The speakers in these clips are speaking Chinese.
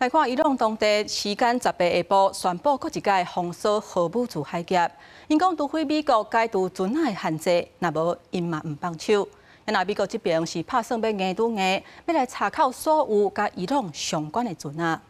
来看伊朗当地时间10日下晡宣布，搁一届封锁核武自海峡。因讲除非美国解除准海限制，若无因嘛唔放手。那美国这边是拍算要硬拄硬，要来查扣所有甲伊朗相关的船啊。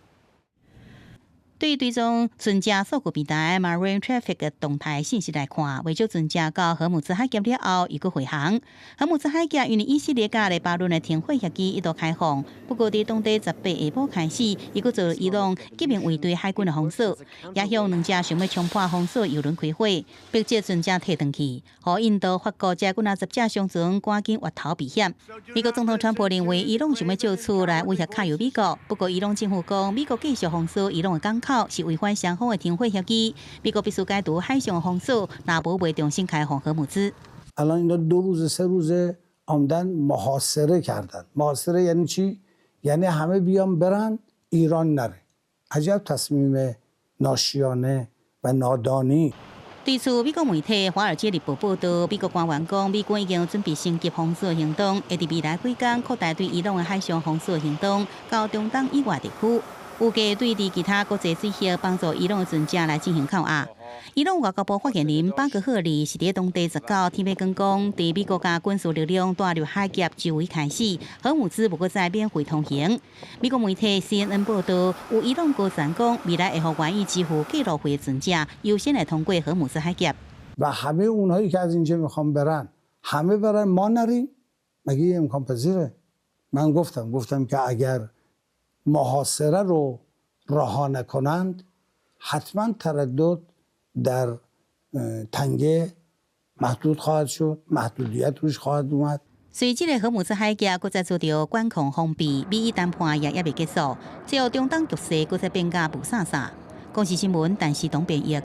对于追踪船只数据平台 Marine Traffic 的动态信息来看，为少船只到荷姆兹海峡了后，伊佫回航。荷姆兹海峡因为以色列甲黎巴嫩的停火协议一度开放，不过伫当地18下晡开始，伊佫遭伊朗革命卫队海军的封锁，也向两只想要冲破封锁油轮开火，逼这船只退回去，互印度、法国这几10只商船赶紧越头避险。美国总统川普认为伊朗想要借此来威胁卡油美国，不过伊朗政府讲，美国继续封锁伊朗的港口。 是违反双方的停火协议，美国必须解除海上封锁，若无未重新开放荷姆兹。الان اینا 2 روز 3 روزه آمدن محاصره کردن. محاصره یعنی چی؟ یعنی همه بیان برن ایران نره. عجب تصمیم ناشیانه و نادانی. 对此，美国媒体《华尔街日报》报道，美国官员讲，美军已经准备升级封锁行动，会伫未来几天扩大对伊朗的海上封锁行动到中东以外地区。 有计对伫其他国际水域帮助伊朗的船只来进行扣押。伊朗外交部发言人巴格赫里是伫当地19天尾讲，伫美国加军事力量带入海峡周围开始，荷姆兹无搁再免费通行。美国媒体 CNN 报道，有伊朗高层讲，未来会互愿意支付记录费的船只优先来通过荷姆兹海峡。و همه اونهایی که از اینجا میخوان برن همه برن ما نریم مگه این امکان پذیره من گفتم که اگر محاصره رو رها نکنند حتما تردد در تنگه محدود خواهد شد محدودیت روش خواهد اومد 随即个荷姆兹海峡搁再遭到管控封闭，美伊谈判也未结束，最后中东局势搁再变甲不飒飒。公视新闻，但是东边译。